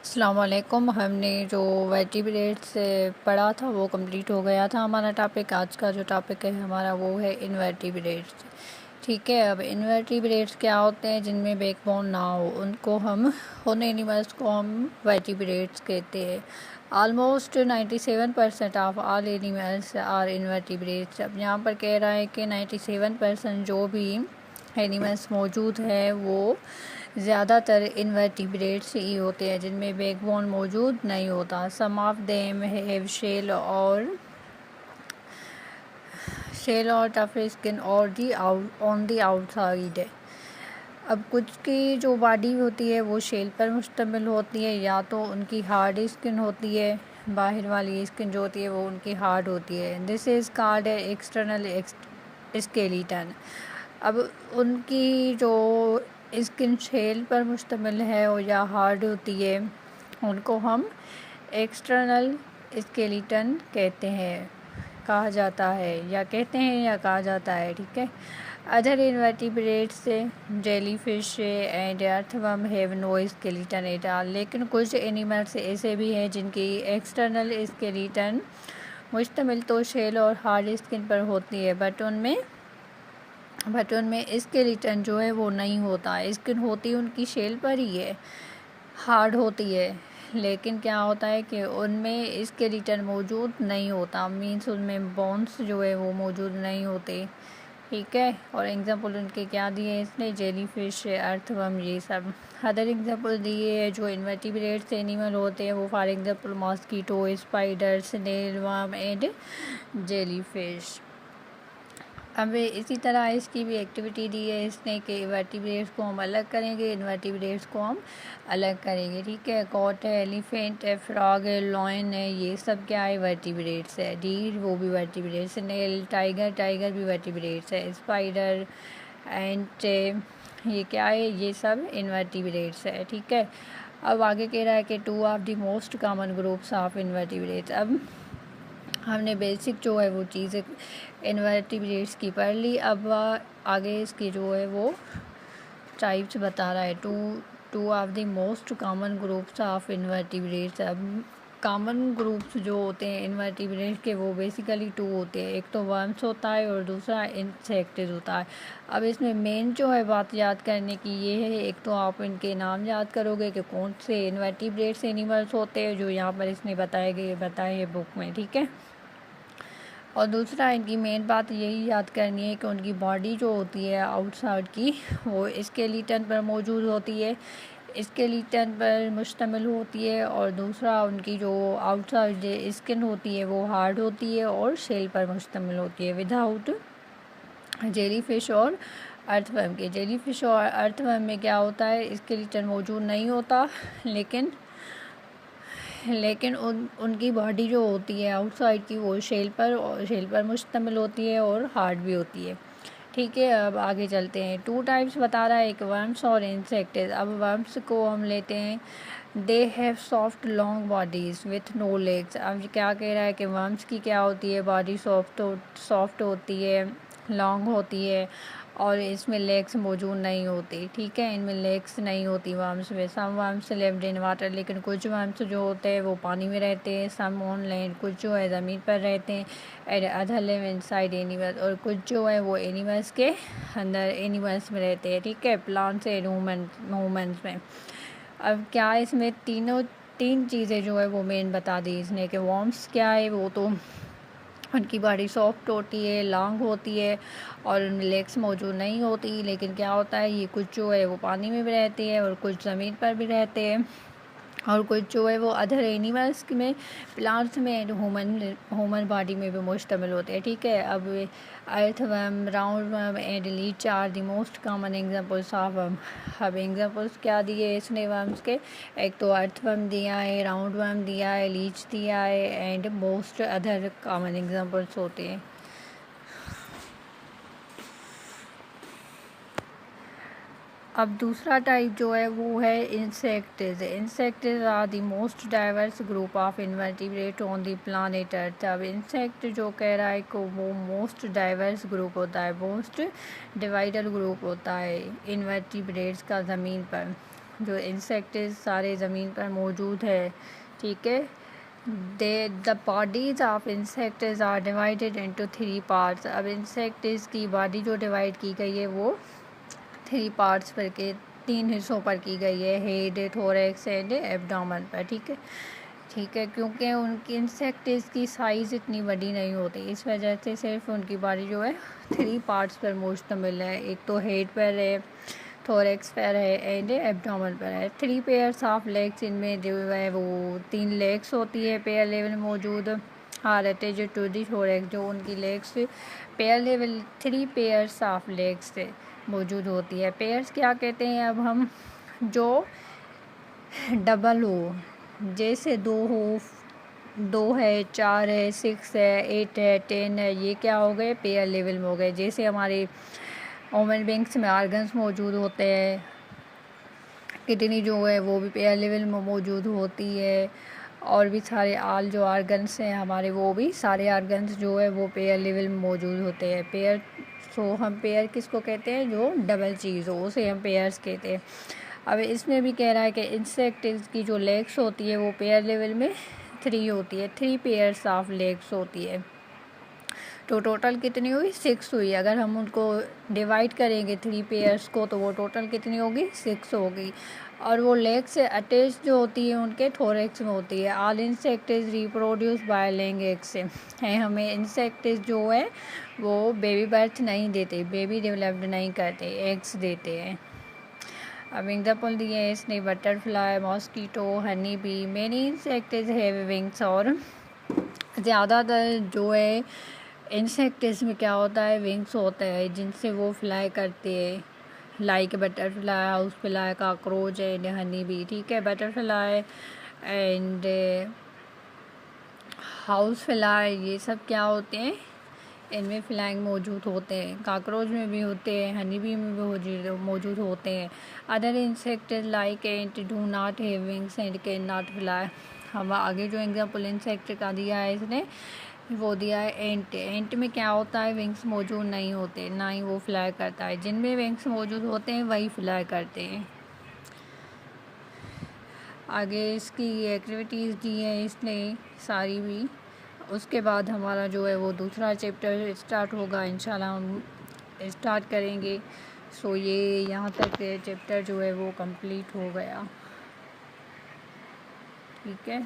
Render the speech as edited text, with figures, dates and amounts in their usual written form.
अस्सलाम वालेकुम। हमने जो वर्टिब्रेट्स पढ़ा था वो कंप्लीट हो गया था हमारा टॉपिक। आज का जो टॉपिक है हमारा वो है इनवर्टिब्रेट्स। ठीक है, अब इनवर्टिब्रेट्स क्या होते हैं? जिनमें बैकबोन ना हो उन एनिमल्स को हम वर्टिब्रेट्स कहते हैं। Almost 97% of all animals are invertebrates. अब यहाँ पर कह रहा है कि 97% जो भी एनिमल्स मौजूद है वो ज़्यादातर इनवर्टिब्रेट्स ही होते हैं जिनमें बैकबोन मौजूद नहीं होता। सम ऑफ देम हैव शेल और टफ स्किन और ऑन दी आउटसाइड। अब कुछ की जो बॉडी होती है वो शेल पर मुश्तमिल होती है, या तो उनकी हार्ड स्किन होती है, बाहर वाली स्किन जो होती है वो उनकी हार्ड होती है। This is called external skeleton. अब उनकी जो स्किन शेल पर मुश्तमिल है और या हार्ड होती है उनको हम एक्सटर्नल स्केलेटन कहा जाता है। ठीक है। Other invertebrates jellyfish and earthworm have no skeleton at all. लेकिन कुछ एनिमल्स ऐसे भी हैं जिनकी एक्सटर्नल स्केलेटन मुश्तमिल तो शेल और हार्ड स्किन पर होती है, बट उनमें स्केलेटन जो है वो नहीं होता। स्किन होती उनकी शेल पर ही है, हार्ड होती है, लेकिन क्या होता है कि उनमें स्केलेटन मौजूद नहीं होता। मीन्स उनमें बोन्स जो है वो मौजूद नहीं होते। ठीक है। और एग्जांपल उनके क्या दिए इसने? जेलीफिश, अर्थवर्म, ये सब। अदर एग्जांपल दिए है जो इनवर्टिब्रेट्स एनिमल होते हैं वो for example mosquito, spider, snail, worm and jellyfish. अब इसी तरह इसकी भी एक्टिविटी दी है इसने कि वर्टिब्रेट्स को हम अलग करेंगे, इनवर्टिब्रेट्स को हम अलग करेंगे। ठीक है। कॉट है, एलिफेंट है, फ्रॉग है, लॉयन है, ये सब क्या है? वर्टिब्रेट्स है। डीर वो भी वर्टिब्रेट्स है। नेल, टाइगर भी वर्टिब्रेट्स है। स्पाइडर एंड ये क्या है? ये सब इनवर्टिब्रेट्स है। ठीक है। अब आगे कह रहा है कि 2 of the most common groups of invertebrates. अब हमने बेसिक जो है वो चीज़ें इनवर्टिब्रेट्स की पढ़ ली। अब आगे इसकी जो है वो टाइप्स बता रहा है। Two of the most common groups of invertebrates. अब कॉमन ग्रुप्स जो होते हैं इनवर्टिब्रेट्स के वो बेसिकली 2 होते हैं। एक तो वर्म्स होता है और दूसरा इंसेक्ट्स होता है। अब इसमें मेन जो है बात याद करने की ये है, एक तो आप इनके नाम याद करोगे कि कौन से इनवर्टिब्रेट्स एनिमल्स होते हैं जो यहाँ पर इसने बताए है बुक में। ठीक है। और दूसरा इनकी मेन बात यही याद करनी है कि उनकी बॉडी जो होती है आउटसाइड की वो स्केलेटन पर मौजूद होती है, स्केलेटन पर मुश्तमिल होती है। और दूसरा उनकी जो आउटसाइड स्किन होती है वो हार्ड होती है और शेल पर मुश्तमिल होती है। विदाउट जेलीफिश और अर्थवर्म के। जेलीफिश और अर्थवर्म में क्या होता है? स्केलेटन मौजूद नहीं होता, लेकिन उनकी बॉडी जो होती है आउटसाइड की वो शेल पर मुश्तमिल होती है और हार्ड भी होती है। ठीक है। अब आगे चलते हैं। 2 टाइप्स बता रहा है, एक वर्म्स और इंसेक्ट्स। अब वर्म्स को हम लेते हैं। They have soft long bodies with no legs. अब क्या कह रहा है कि वर्म्स की क्या होती है? बॉडी सॉफ्ट होती है, लॉन्ग होती है और इसमें लेग्स मौजूद नहीं होती। ठीक है। इनमें लेग्स नहीं होती वर्म्स में। सम वर्म्स लिव्ड इन वाटर। लेकिन कुछ वर्म्स जो होते हैं वो पानी में रहते हैं। सम ऑन लैंड, कुछ जो है ज़मीन पर रहते हैं। And other live inside animals, और कुछ जो है वो एनिमल्स के अंदर एनिमल्स में रहते हैं। ठीक है। प्लांट्स एंड ह्यूमन्स में। अब क्या है इसमें? तीन चीज़ें जो है वो मेन बता दी इसने कि वर्म्स क्या है, वो तो उनकी बॉडी सॉफ्ट होती है, लॉन्ग होती है और उनमें लेग्स मौजूद नहीं होती। लेकिन क्या होता है, ये कुछ जो है वो पानी में भी रहते हैं और कुछ ज़मीन पर भी रहते हैं, और कुछ जो है वो अदर एनिमल्स में, प्लांट्स में एंड ह्यूमन बॉडी में भी मुश्तमिल होते हैं। ठीक है। अब earthworm, roundworm and leech are the most common examples of worm. अब एग्जांपल्स क्या दिए इसने वर्म्स के? एक तो अर्थवर्म दिया है, राउंडवर्म दिया है, लीच दिया है and most other common examples होते हैं। अब दूसरा टाइप जो है वो है insects. Insects are the most diverse group of invertebrate on the planet earth. अब इंसेक्ट जो कह रहा है कि वो मोस्ट डाइवर्स ग्रुप होता है, मोस्ट डिवाइडल ग्रुप होता है इनवर्टिब्रेट्स का ज़मीन पर। जो इंसेक्ट सारे ज़मीन पर मौजूद है, ठीक है। The bodies of insects are divided into 3 parts. अब इंसेक्ट्स की बॉडी जो डिवाइड की गई है वो 3 पार्ट्स पर के 3 हिस्सों पर की गई है, हेड, थोरैक्स एंड एब्डोमेन पर, ठीक है। ठीक है, क्योंकि उनकी इंसेक्ट्स की साइज़ इतनी बड़ी नहीं होती, इस वजह से सिर्फ उनकी बॉडी जो है 3 पार्ट्स पर मुश्तमिल है। एक तो हेड पर है, थोरैक्स पर है एंड एब्डोमेन पर है। 3 पेयर्स ऑफ लेग्स, इनमें जो है वो 3 लेग्स होती है पेयर लेवल में मौजूद, are attached to the thorax. जो उनकी legs pair level 3 pairs of legs से मौजूद होती है। पेयर्स क्या कहते हैं? अब हम जो डबल हो, जैसे 2 हो, 2 है, 4 है, 6 है, 8 है, 10 है, ये क्या हो गए? पेयर लेवल में हो गए। जैसे हमारे ह्यूमन बींग्स में आर्गन्स मौजूद होते हैं, किडनी जो है वो भी पेयर लेवल में मौजूद होती है, और भी सारे आल जो आर्गन्स हैं हमारे, वो भी सारे आर्गन्स जो है वो पेयर लेवल में मौजूद होते हैं। पेयर, सो हम पेयर किसको कहते हैं? जो डबल चीज़ हो उसे हम पेयर्स कहते हैं। अब इसमें भी कह रहा है कि इंसेक्ट की जो लेग्स होती है वो पेयर लेवल में 3 होती है, 3 पेयर्स ऑफ लेग्स होती है। तो टोटल कितनी हुई? 6 हुई। अगर हम उनको डिवाइड करेंगे 3 पेयर्स को तो वो टोटल कितनी होगी? 6 होगी। और वो लेग से अटैच जो होती है उनके थोरैक्स में होती है। All insects reproduce by laying eggs से हैं। हमें इंसेक्ट्स जो है वो बेबी बर्थ नहीं देते, बेबी डेवलप्ड नहीं करते, एग्स देते हैं। अब एग्जाम्पल दिए हैं इसने, butterfly, mosquito, honey bee. Many insects have wings, और ज़्यादातर जो है इंसेक्ट्स में क्या होता है? विंग्स होते हैं जिनसे वो फ्लाई करते हैं, like butterfly, house fly, cockroach and honey bee, ठीक है। बटरफ्लाई एंड हाउस फ्लाई ये सब क्या होते हैं? इनमें फ्लाइंग मौजूद होते हैं। कॉकरोच में भी होते हैं, हनी बी में भी मौजूद होते हैं। Other insect like ant do not have wings and can not fly. हम आगे जो एग्जाम्पल इंसेक्ट का दिया है इसने, वो दिया है एंट। एंट में क्या होता है? विंग्स मौजूद नहीं होते, ना ही वो फ्लाई करता है। जिनमें विंग्स मौजूद होते हैं वही फ्लाई करते हैं। आगे इसकी एक्टिविटीज़ दी है इसने सारी भी। उसके बाद हमारा जो है वो दूसरा चैप्टर स्टार्ट होगा, इंशाल्लाह हम स्टार्ट करेंगे। सो ये यहाँ तक चैप्टर जो है वो कंप्लीट हो गया, ठीक है।